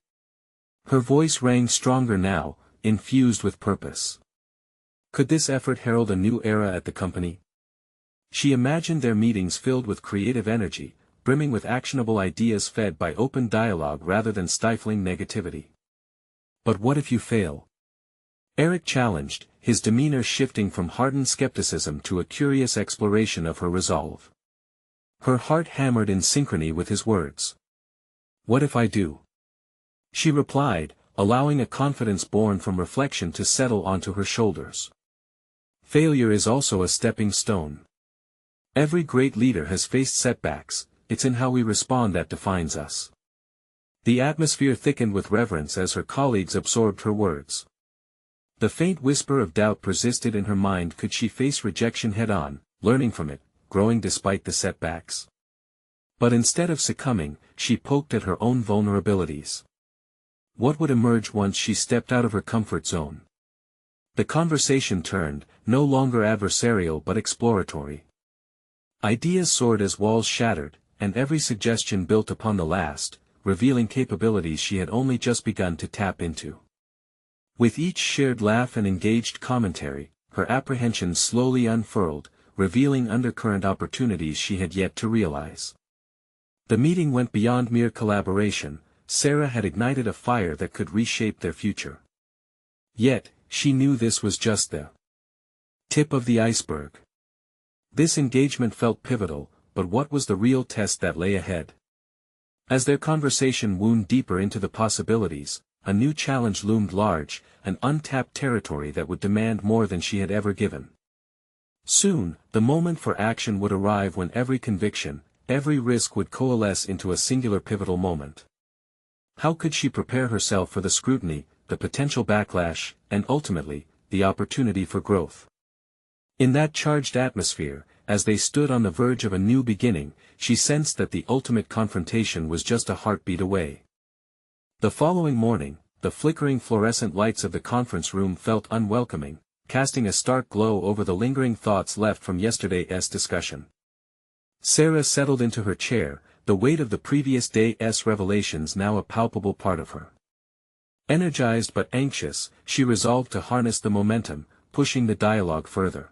Her voice rang stronger now, infused with purpose. Could this effort herald a new era at the company? She imagined their meetings filled with creative energy, brimming with actionable ideas fed by open dialogue rather than stifling negativity. "But what if you fail?" Eric challenged, his demeanor shifting from hardened skepticism to a curious exploration of her resolve. Her heart hammered in synchrony with his words. "What if I do?" she replied, allowing a confidence born from reflection to settle onto her shoulders. "Failure is also a stepping stone. Every great leader has faced setbacks, it's in how we respond that defines us." The atmosphere thickened with reverence as her colleagues absorbed her words. The faint whisper of doubt persisted in her mind. Could she face rejection head-on, learning from it, growing despite the setbacks? But instead of succumbing, she poked at her own vulnerabilities. What would emerge once she stepped out of her comfort zone? The conversation turned, no longer adversarial but exploratory. Ideas soared as walls shattered, and every suggestion built upon the last, revealing capabilities she had only just begun to tap into. With each shared laugh and engaged commentary, her apprehensions slowly unfurled, revealing undercurrent opportunities she had yet to realize. The meeting went beyond mere collaboration. Sarah had ignited a fire that could reshape their future. Yet, she knew this was just the tip of the iceberg. This engagement felt pivotal, but what was the real test that lay ahead? As their conversation wound deeper into the possibilities, a new challenge loomed large, an untapped territory that would demand more than she had ever given. Soon, the moment for action would arrive when every conviction, every risk would coalesce into a singular pivotal moment. How could she prepare herself for the scrutiny, the potential backlash, and ultimately, the opportunity for growth? In that charged atmosphere, as they stood on the verge of a new beginning, she sensed that the ultimate confrontation was just a heartbeat away. The following morning, the flickering fluorescent lights of the conference room felt unwelcoming, casting a stark glow over the lingering thoughts left from yesterday's discussion. Sarah settled into her chair, the weight of the previous day's revelations now a palpable part of her. Energized but anxious, she resolved to harness the momentum, pushing the dialogue further.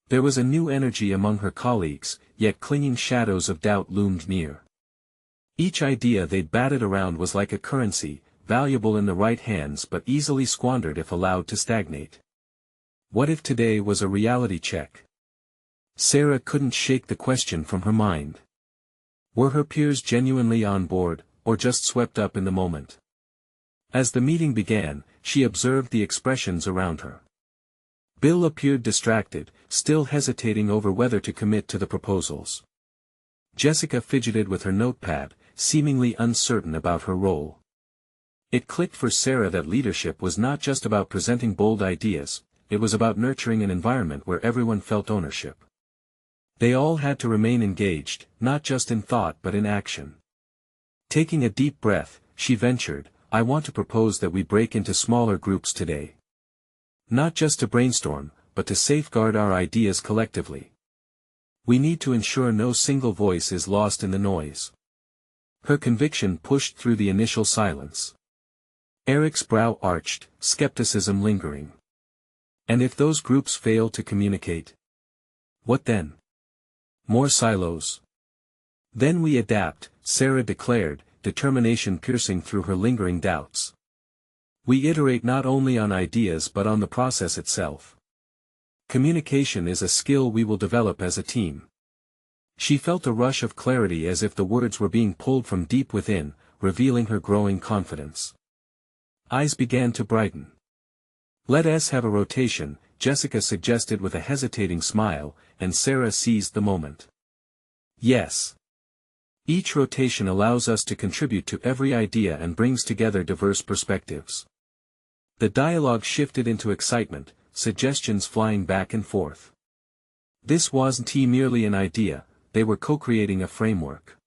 There was a new energy among her colleagues, yet clinging shadows of doubt loomed near. Each idea they batted around was like a currency, valuable in the right hands but easily squandered if allowed to stagnate. What if today was a reality check? Sarah couldn't shake the question from her mind. Were her peers genuinely on board, or just swept up in the moment? As the meeting began, she observed the expressions around her. Bill appeared distracted, still hesitating over whether to commit to the proposals. Jessica fidgeted with her notepad, seemingly uncertain about her role. It clicked for Sarah that leadership was not just about presenting bold ideas, it was about nurturing an environment where everyone felt ownership. They all had to remain engaged, not just in thought but in action. Taking a deep breath, she ventured, "I want to propose that we break into smaller groups today. Not just to brainstorm, but to safeguard our ideas collectively. We need to ensure no single voice is lost in the noise." Her conviction pushed through the initial silence. Eric's brow arched, skepticism lingering. And if those groups fail to communicate? What then? More silos. Then we adapt, Sarah declared, determination piercing through her lingering doubts. We iterate not only on ideas but on the process itself. Communication is a skill we will develop as a team. She felt a rush of clarity as if the words were being pulled from deep within, revealing her growing confidence. Eyes began to brighten. Let us have a rotation, Jessica suggested with a hesitating smile, and Sarah seized the moment. Yes. Each rotation allows us to contribute to every idea and brings together diverse perspectives. The dialogue shifted into excitement, suggestions flying back and forth. This wasn't merely an idea, they were co-creating a framework.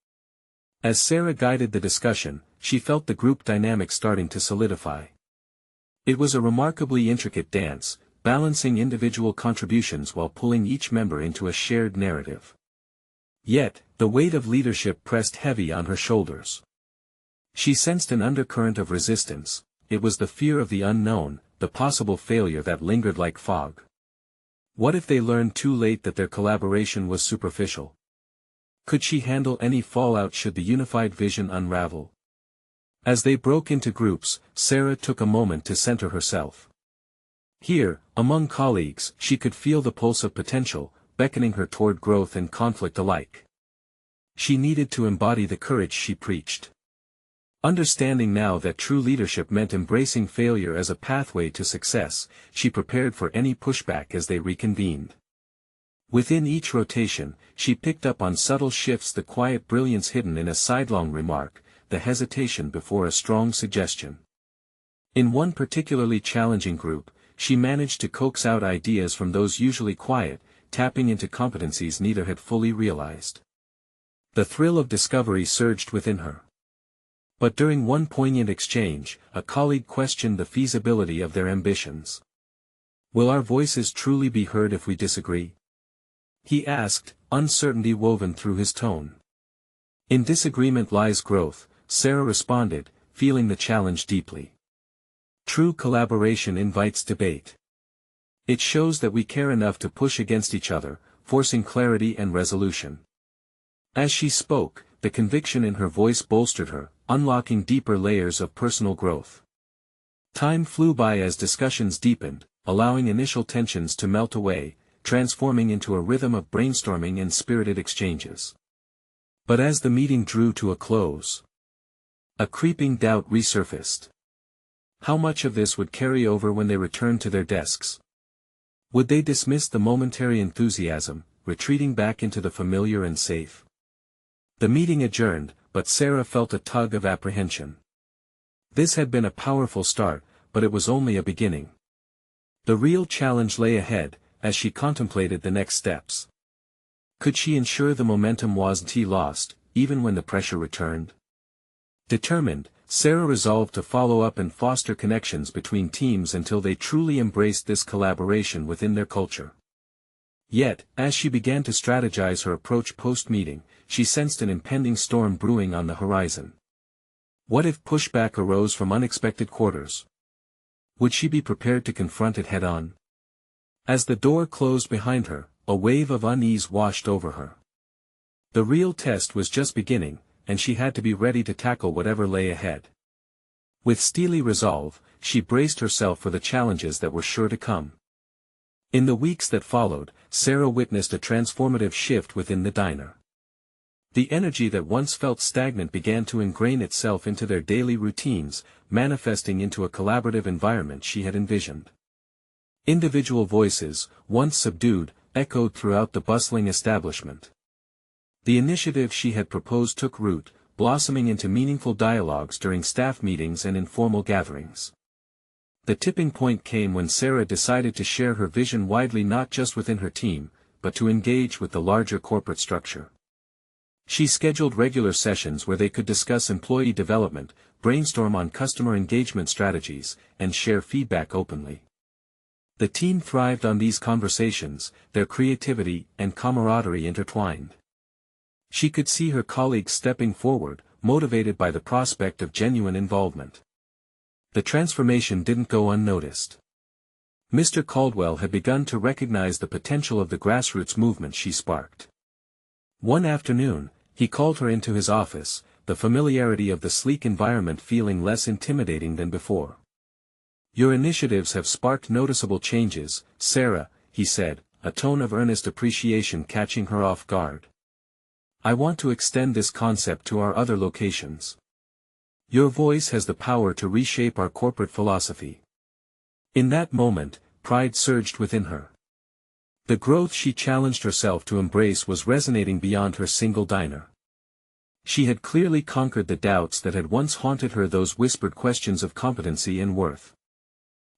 As Sarah guided the discussion, she felt the group dynamic starting to solidify. It was a remarkably intricate dance, balancing individual contributions while pulling each member into a shared narrative. Yet, the weight of leadership pressed heavy on her shoulders. She sensed an undercurrent of resistance. It was the fear of the unknown, the possible failure that lingered like fog. What if they learned too late that their collaboration was superficial? Could she handle any fallout should the unified vision unravel? As they broke into groups, Sarah took a moment to center herself. Here, among colleagues, she could feel the pulse of potential, beckoning her toward growth and conflict alike. She needed to embody the courage she preached. Understanding now that true leadership meant embracing failure as a pathway to success, she prepared for any pushback as they reconvened. Within each rotation, she picked up on subtle shifts, the quiet brilliance hidden in a sidelong remark, the hesitation before a strong suggestion. In one particularly challenging group, she managed to coax out ideas from those usually quiet, tapping into competencies neither had fully realized. The thrill of discovery surged within her. But during one poignant exchange, a colleague questioned the feasibility of their ambitions. "Will our voices truly be heard if we disagree?" he asked, uncertainty woven through his tone. "In disagreement lies growth," Sarah responded, feeling the challenge deeply. "True collaboration invites debate. It shows that we care enough to push against each other, forcing clarity and resolution." As she spoke, the conviction in her voice bolstered her, unlocking deeper layers of personal growth. Time flew by as discussions deepened, allowing initial tensions to melt away, transforming into a rhythm of brainstorming and spirited exchanges. But as the meeting drew to a close, a creeping doubt resurfaced. How much of this would carry over when they returned to their desks? Would they dismiss the momentary enthusiasm, retreating back into the familiar and safe? The meeting adjourned, but Sarah felt a tug of apprehension. This had been a powerful start, but it was only a beginning. The real challenge lay ahead, as she contemplated the next steps. Could she ensure the momentum wasn't lost, even when the pressure returned? Determined, Sarah resolved to follow up and foster connections between teams until they truly embraced this collaboration within their culture. Yet, as she began to strategize her approach post-meeting, she sensed an impending storm brewing on the horizon. What if pushback arose from unexpected quarters? Would she be prepared to confront it head-on? As the door closed behind her, a wave of unease washed over her. The real test was just beginning, and she had to be ready to tackle whatever lay ahead. With steely resolve, she braced herself for the challenges that were sure to come. In the weeks that followed, Sarah witnessed a transformative shift within the diner. The energy that once felt stagnant began to ingrain itself into their daily routines, manifesting into a collaborative environment she had envisioned. Individual voices, once subdued, echoed throughout the bustling establishment. The initiative she had proposed took root, blossoming into meaningful dialogues during staff meetings and informal gatherings. The tipping point came when Sarah decided to share her vision widely, not just within her team, but to engage with the larger corporate structure. She scheduled regular sessions where they could discuss employee development, brainstorm on customer engagement strategies, and share feedback openly. The team thrived on these conversations, their creativity and camaraderie intertwined. She could see her colleagues stepping forward, motivated by the prospect of genuine involvement. The transformation didn't go unnoticed. Mr. Caldwell had begun to recognize the potential of the grassroots movement she sparked. One afternoon, he called her into his office, the familiarity of the sleek environment feeling less intimidating than before. "Your initiatives have sparked noticeable changes, Sarah," he said, a tone of earnest appreciation catching her off guard. "I want to extend this concept to our other locations. Your voice has the power to reshape our corporate philosophy." In that moment, pride surged within her. The growth she challenged herself to embrace was resonating beyond her single diner. She had clearly conquered the doubts that had once haunted her, those whispered questions of competency and worth.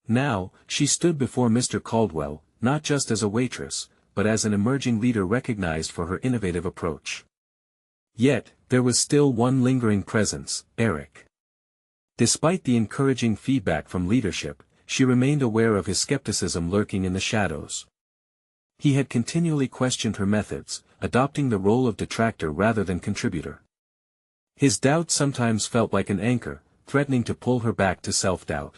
Now, she stood before Mr. Caldwell, not just as a waitress, but as an emerging leader recognized for her innovative approach. Yet, there was still one lingering presence, Eric. Despite the encouraging feedback from leadership, she remained aware of his skepticism lurking in the shadows. He had continually questioned her methods, adopting the role of detractor rather than contributor. His doubt sometimes felt like an anchor, threatening to pull her back to self-doubt.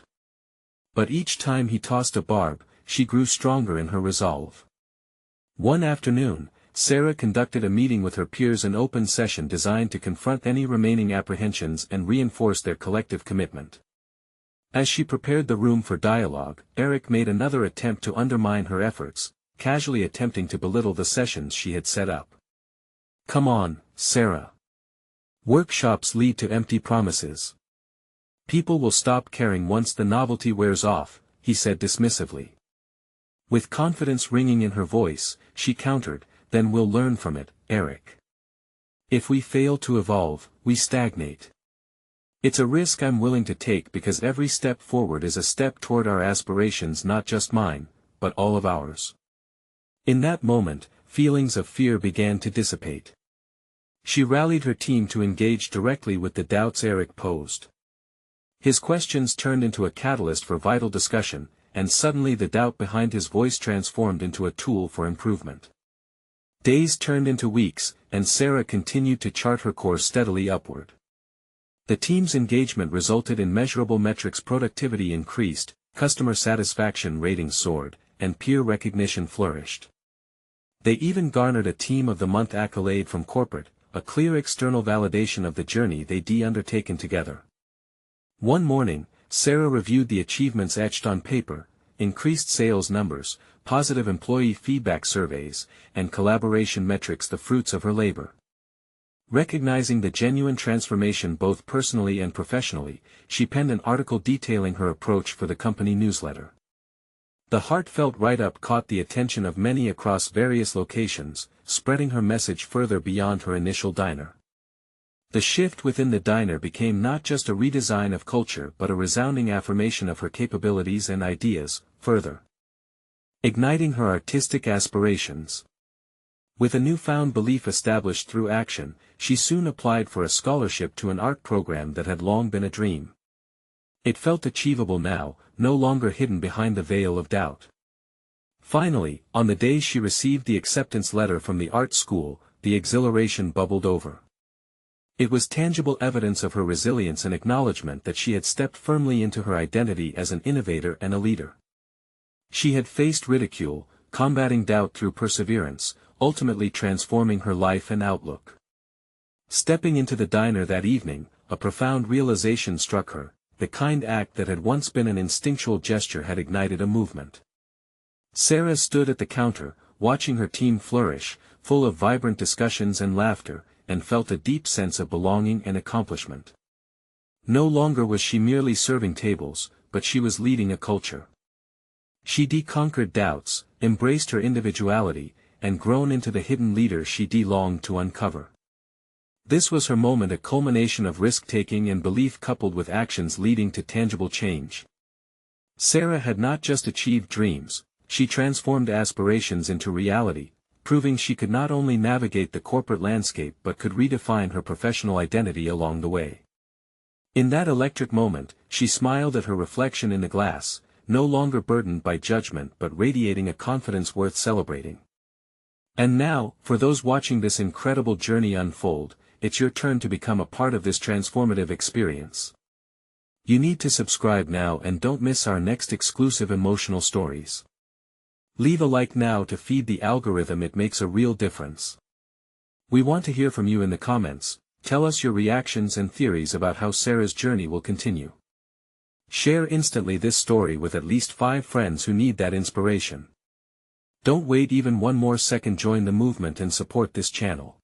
But each time he tossed a barb, she grew stronger in her resolve. One afternoon, Sarah conducted a meeting with her peers, an open session designed to confront any remaining apprehensions and reinforce their collective commitment. As she prepared the room for dialogue, Eric made another attempt to undermine her efforts, casually attempting to belittle the sessions she had set up. "Come on, Sarah. Workshops lead to empty promises. People will stop caring once the novelty wears off," he said dismissively. With confidence ringing in her voice, she countered, "Then we'll learn from it, Eric. If we fail to evolve, we stagnate. It's a risk I'm willing to take because every step forward is a step toward our aspirations, not just mine, but all of ours." In that moment, feelings of fear began to dissipate. She rallied her team to engage directly with the doubts Eric posed. His questions turned into a catalyst for vital discussion, and suddenly the doubt behind his voice transformed into a tool for improvement. Days turned into weeks, and Sarah continued to chart her course steadily upward. The team's engagement resulted in measurable metrics: productivity increased, customer satisfaction ratings soared, and peer recognition flourished. They even garnered a Team of the Month accolade from corporate, a clear external validation of the journey they'd undertaken together. One morning, Sarah reviewed the achievements etched on paper: increased sales numbers, positive employee feedback surveys, and collaboration metrics, the fruits of her labor. Recognizing the genuine transformation both personally and professionally, she penned an article detailing her approach for the company newsletter. The heartfelt write-up caught the attention of many across various locations, spreading her message further beyond her initial diner. The shift within the diner became not just a redesign of culture but a resounding affirmation of her capabilities and ideas, further igniting her artistic aspirations. With a newfound belief established through action, she soon applied for a scholarship to an art program that had long been a dream. It felt achievable now, no longer hidden behind the veil of doubt. Finally, on the day she received the acceptance letter from the art school, the exhilaration bubbled over. It was tangible evidence of her resilience and acknowledgement that she had stepped firmly into her identity as an innovator and a leader. She had faced ridicule, combating doubt through perseverance, ultimately transforming her life and outlook. Stepping into the diner that evening, a profound realization struck her: the kind act that had once been an instinctual gesture had ignited a movement. Sarah stood at the counter, watching her team flourish, full of vibrant discussions and laughter, and felt a deep sense of belonging and accomplishment. No longer was she merely serving tables, but she was leading a culture. She deconquered doubts, embraced her individuality, and grown into the hidden leader she longed to uncover. This was her moment, a culmination of risk-taking and belief coupled with actions leading to tangible change. Sarah had not just achieved dreams, she transformed aspirations into reality, proving she could not only navigate the corporate landscape but could redefine her professional identity along the way. In that electric moment, she smiled at her reflection in the glass, no longer burdened by judgment but radiating a confidence worth celebrating. And now, for those watching this incredible journey unfold, it's your turn to become a part of this transformative experience. You need to subscribe now and don't miss our next exclusive emotional stories. Leave a like now to feed the algorithm, it makes a real difference. We want to hear from you in the comments. Tell us your reactions and theories about how Sarah's journey will continue. Share instantly this story with at least 5 friends who need that inspiration. Don't wait even one more second, join the movement and support this channel.